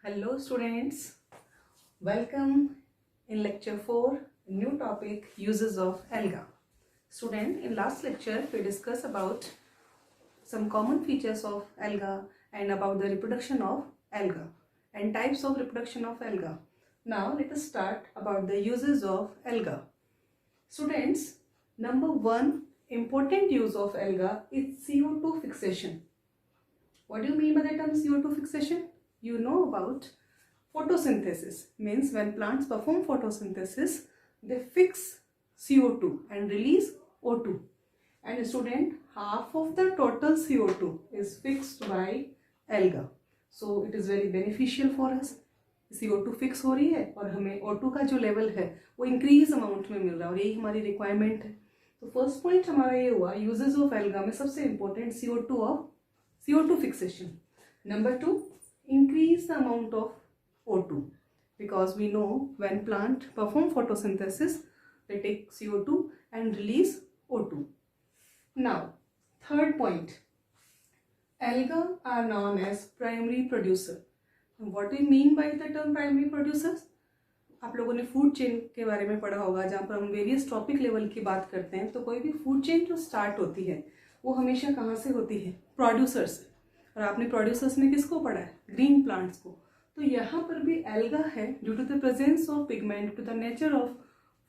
Hello students, welcome in lecture 4, new topic uses of alga. Student, in last lecture we discussed about some common features of alga and about the reproduction of alga and types of reproduction of alga. Now let us start about the uses of alga. Students, number 1 important use of alga is CO2 fixation. What do you mean by the term CO2 fixation? You know about photosynthesis, means when plants perform photosynthesis, they fix CO2 and release O2. And student, half of the total CO2 is fixed by alga. So it is very beneficial for us. CO2 fix हो रही है और हमें O2 का जो level है वो increase amount में मिल रहा है और यही हमारी रिक्वायरमेंट है. तो फर्स्ट पॉइंट हमारा ये हुआ यूजेस ऑफ एल्गा में सबसे important CO2 fixation. Number 2, increase the amount of O2, because we know when plant perform photosynthesis they take CO2 and release O2. Now third point, alga are known as primary producer. What do you mean by the term primary producers? आप लोगों ने food chain के बारे में पढ़ा होगा, जहाँ पर हम वेरियस टॉपिक लेवल की बात करते हैं. तो कोई भी फूड चेन जो स्टार्ट होती है वो हमेशा कहाँ से होती है? प्रोड्यूसर से. और आपने प्रोड्यूसर्स में किसको पढ़ा है? ग्रीन प्लांट्स को. तो यहाँ पर भी एल्गा है due to the presence of pigment, to the nature of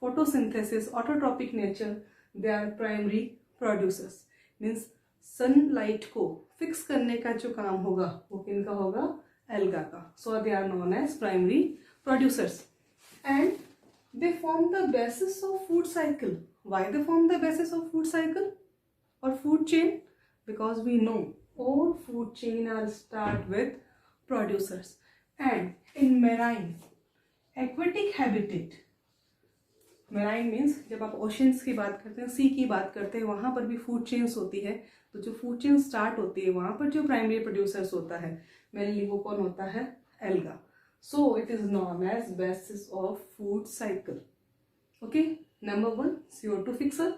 photosynthesis, autotrophic nature, they are primary producers. Means sunlight को फिक्स करने का जो काम होगा वो किनका होगा? एल्गा का. So they are known as primary producers and they form the basis of food cycle. Why they form the basis of food cycle or food chain? Because we know all food chain are start with producers. And in marine aquatic habitat, marine means जब आप oceans की बात करते हैं, sea की बात करते हैं, वहाँ पर भी food chains होती है. तो जो food chain start होती है वहाँ पर जो primary producers होता है mainly वो कौन होता है? alga. So it is known as basis of food cycle. Okay, number 1 CO2 fixer,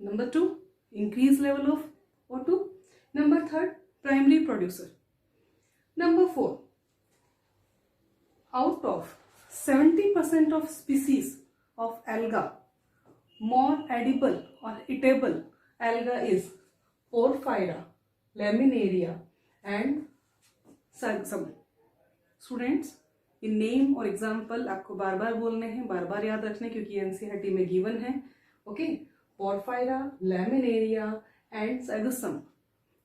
number 2 increase level of O2, number 3 primary producer. Number 4, out of 70% of species of alga, more edible or eatable alga is Porphyra, Laminaria and Sargassum. Students, ये name और example आपको बार बार बोलने हैं, बार बार याद रखने, क्योंकि NCERT में given है. ओके, पोरफायरा, लैमिनेरिया एंड सरगसम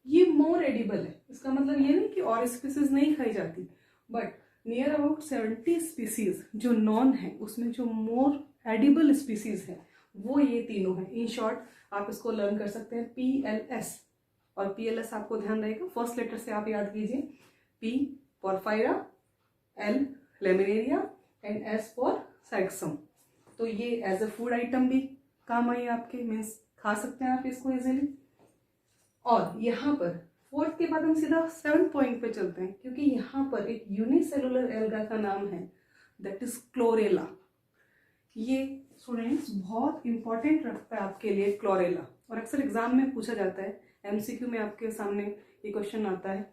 ये मोर एडिबल है. इसका मतलब ये नहीं कि और स्पीसीज नहीं खाई जाती, बट नियर अबाउट 70 स्पीसीज जो नॉन है उसमें जो मोर एडिबल स्पीसीज है वो ये तीनों है. इन शॉर्ट आप इसको लर्न कर सकते हैं PLS. और PLS आपको ध्यान रहेगा, फर्स्ट लेटर से आप याद कीजिए. P porphyra, L laminaria and S for sargassum. तो ये एज अ फूड आइटम भी काम आई आपके, मीन्स खा सकते हैं आप इसको इजीली. और यहाँ पर फोर्थ के बाद हम सीधा 7th पॉइंट पे चलते हैं, क्योंकि यहाँ पर एक यूनिसेलुलर एल्गा का नाम है, दैट इज क्लोरेला. ये स्टूडेंट्स बहुत इंपॉर्टेंट रखता है आपके लिए क्लोरेला, और अक्सर एग्जाम में पूछा जाता है, MCQ में आपके सामने ये क्वेश्चन आता है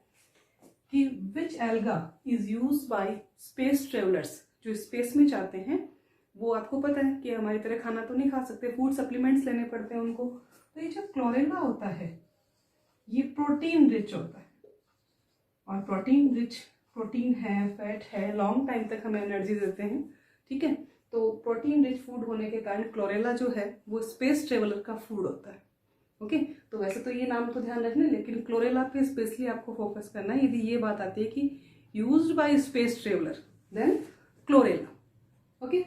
कि which alga is use by space travellers. जो स्पेस में जाते हैं वो आपको पता है कि हमारी तरह खाना तो नहीं खा सकते, फूड सप्लीमेंट्स लेने पड़ते हैं उनको. तो ये जो क्लोरेला होता है ये प्रोटीन रिच होता है, और प्रोटीन है, फैट है, लॉन्ग टाइम तक हमें एनर्जी देते हैं. ठीक है, तो प्रोटीन रिच फूड होने के कारण क्लोरेला जो है वो स्पेस ट्रेवलर का फूड होता है. ओके, तो वैसे तो ये नाम तो ध्यान रखना, लेकिन क्लोरेला पे स्पेशली आपको फोकस करना है. यदि ये बात आती है कि used by space traveller, then chlorella. Okay,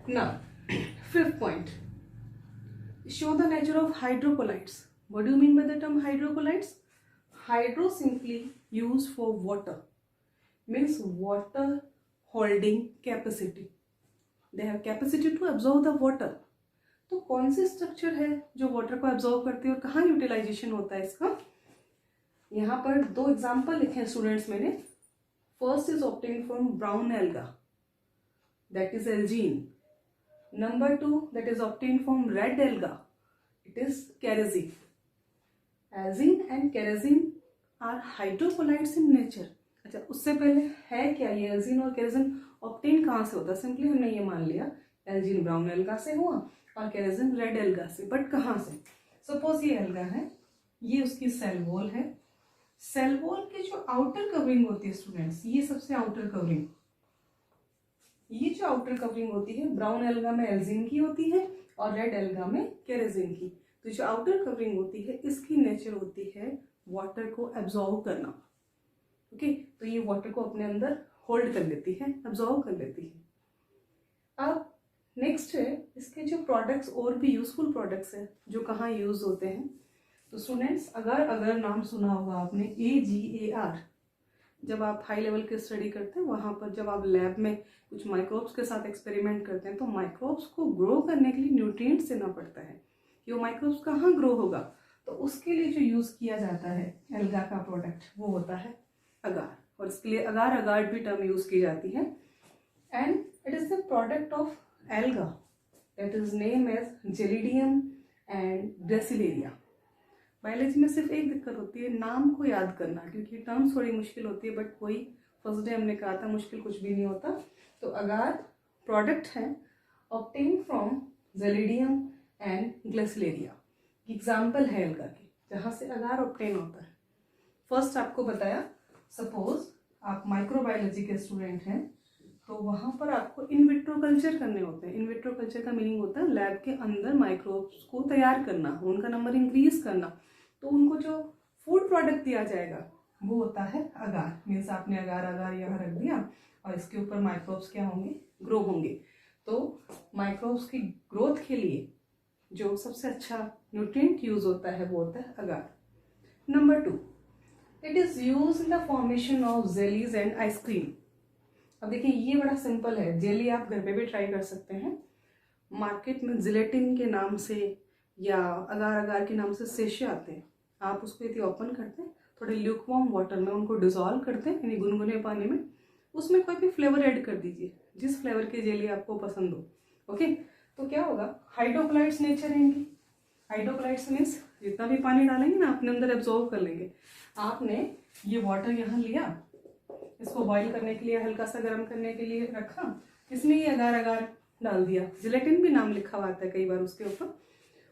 now 5th point, show the nature of hydrocolloids. What do you mean by the term hydrocolloids? Hydro simply used for water, means water holding capacity. They have capacity to absorb the water. तो कौन सी structure है जो water को absorb करती है और कहाँ utilisation होता है इसका? यहाँ पर 2 एग्जाम्पल लिखे हैं स्टूडेंट्स मैंने. First is obtain from brown alga, that is algin. Number 2 that is obtained from red alga, it is kerosene. Azine and kerosene are hydrocolloids in nature. अच्छा, उससे पहले है क्या ये एल्जीन और केरोसिन ऑब्टेन कहाँ से होता है? सिंपली हमने ये मान लिया एल्जीन ब्राउन एल्गा से हुआ और केरोसिन रेड एल्गा से, बट कहाँ से? सपोज ये एल्गा है, ये उसकी सेल वॉल है। सेल वॉल की जो आउटर कवरिंग होती है स्टूडेंट्स, ये सबसे आउटर कवरिंग, ये जो आउटर कवरिंग होती है ब्राउन एल्गा में एल्जीन की होती है और रेड एल्गा में केरोसिन की। तो जो आउटर कवरिंग होती है इसकी नेचर होती है वाटर को एब्जॉर्व करना। ओके, तो ये वाटर को अपने अंदर होल्ड कर लेती है, एब्जॉर्व कर लेती है। अब नेक्स्ट है इसके जो प्रोडक्ट्स, और भी यूजफुल प्रोडक्ट्स हैं जो कहाँ यूज होते हैं। तो स्टूडेंट्स अगर नाम सुना होगा आपने AGAR, जब आप हाई लेवल की स्टडी करते हैं वहाँ पर जब आप लैब में कुछ माइक्रोब्स के साथ एक्सपेरिमेंट करते हैं तो माइक्रोब्स को ग्रो करने के लिए न्यूट्रिएंट्स देना पड़ता है कि वो माइक्रोब्स कहाँ ग्रो होगा, तो उसके लिए जो यूज़ किया जाता है एल्गा का प्रोडक्ट वो होता है अगार, और इसके लिए अगार अगार्ड भी टर्म यूज़ की जाती है। And it is the product of algae that is name as gelidium and gracilaria. Biology में सिर्फ एक दिक्कत होती है नाम को याद करना, क्योंकि टर्म्स थोड़ी मुश्किल होती है, बट वही फर्स्ट डे हमने कहा था मुश्किल कुछ भी नहीं होता। तो अगार प्रोडक्ट है obtain from gelidium and gracilaria, example है एल्गा की जहाँ से अगार ऑब्टेन होता है। फर्स्ट आपको बताया, सपोज आप माइक्रोबायोलॉजी के स्टूडेंट हैं तो वहाँ पर आपको इन विट्रो कल्चर करने होते हैं। इन विट्रो कल्चर का मीनिंग होता है लैब के अंदर माइक्रोब्स को तैयार करना, उनका नंबर इंक्रीज करना, तो उनको जो फूड प्रोडक्ट दिया जाएगा वो होता है अगार। मीन्स आपने अगार अगार यहाँ रख दिया और इसके ऊपर माइक्रोब्स क्या होंगे, ग्रो होंगे। तो माइक्रोब्स की ग्रोथ के लिए जो सबसे अच्छा न्यूट्रिएंट यूज होता है वो होता है agar. Number 2, it is use in the formation of jellies and ice cream. अब देखिए ये बड़ा सिंपल है, जेली आप घर पे भी ट्राई कर सकते हैं। मार्केट में जिलेटिन के नाम से या अगार अगार के नाम से सेशे आते हैं, आप उसको यदि ओपन करते हैं थोड़े ल्यूकवार्म वाटर में उनको डिजोल्व करते हैं यानी गुनगुने पानी में, उसमें कोई भी फ्लेवर ऐड कर दीजिए जिस फ्लेवर की जेली आपको पसंद हो। ओके, तो क्या होगा, हाइड्रोक्लाइड्स नेचर रहेंगी। हाइड्रोक्लाइड्स मीन्स जितना भी पानी डालेंगे ना अपने अंदर एब्जॉर्व कर लेंगे। आपने ये वाटर यहाँ लिया, इसको बॉईल करने के लिए हल्का सा गर्म करने के लिए रखा, इसमें ये अगार अगार डाल दिया, जिलेटिन भी नाम लिखा हुआ आता है कई बार उसके ऊपर,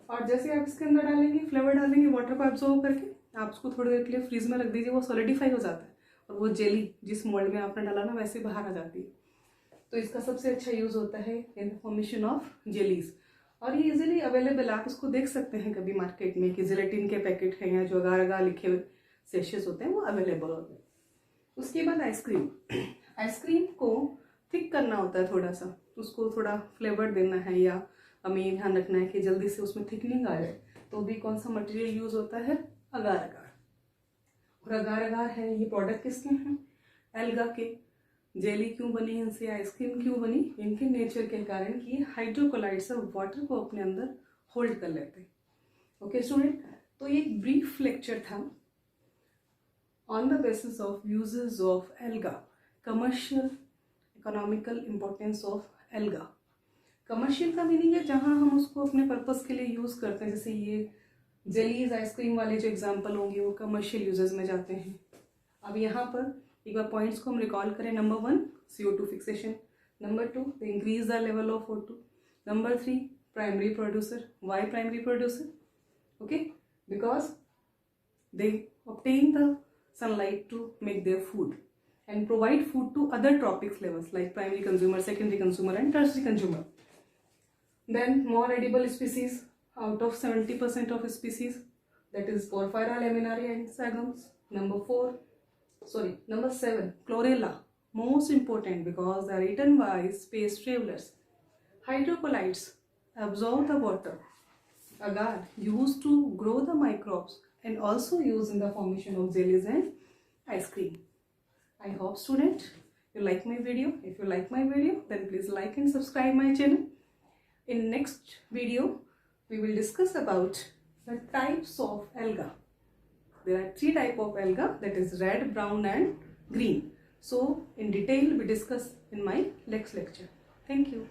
और जैसे आप इसके अंदर डालेंगे फ्लेवर डालेंगे वाटर को एब्जॉर्व करके आप उसको थोड़ी देर के लिए फ्रीज में रख दीजिए, वो सॉलिडिफाई हो जाता है और वो जेली जिस मोल्ड में आपने डाला ना वैसे बाहर आ जाती है। तो इसका सबसे अच्छा यूज होता है इन फॉर्मेशन ऑफ जेलीज, और ये इजीली अवेलेबल, आप इसको देख सकते हैं कभी मार्केट में कि जिलेटिन के पैकेट हैं या जो अगार अगार लिखे हुए सेशेस होते हैं वो अवेलेबल होते हैं। उसके बाद आइसक्रीम, आइसक्रीम को थिक करना होता है थोड़ा सा, उसको थोड़ा फ्लेवर देना है या हमें ध्यान रखना है कि जल्दी से उसमें थिकनिंग आ जाए, तो भी कौन सा मटेरियल यूज होता है, अगार अगार। और अगार अगार है ये प्रोडक्ट किसके हैं, एल्गा के। जेली क्यों बनी इनसे, आइसक्रीम क्यों बनी, इनके नेचर के कारण कि हाइड्रोकोलाइड्स ऑफ वाटर को अपने अंदर होल्ड कर लेते हैं। ओके स्टूडेंट, तो ये एक ब्रीफ लेक्चर था on the basis of uses of alga, commercial economical importance of alga। Commercial का मीनिंग है जहां हम उसको अपने पर्पस के लिए यूज करते हैं, जैसे ये जेलीज आइसक्रीम वाले जो एग्जांपल होंगे वो कमर्शियल यूजेस में जाते हैं। अब यहाँ पर एक बार पॉइंट्स को हम रिकॉल करें। Number 1 CO2 fixation, number 2 they increase the level of O2, number 3 primary producer. Why primary producer, okay, because they obtain the sunlight to make their food and provide food to other trophic flavors like primary consumer, secondary consumer and tertiary consumer. Then more edible species, out of 70% of species, that is Porphyra laminaria and Sagums. Number 7 Chlorella, most important because they are eaten by space travelers. Hydrocolloids absorb the water. Agar used to grow the microbes and also used in the formation of jellies and ice cream. I hope student you like my video. If you like my video then please like and subscribe my channel. In next video we will discuss about the types of alga. There are 3 types of alga, that is red, brown and green. So in detail we discuss in my next lecture. Thank you.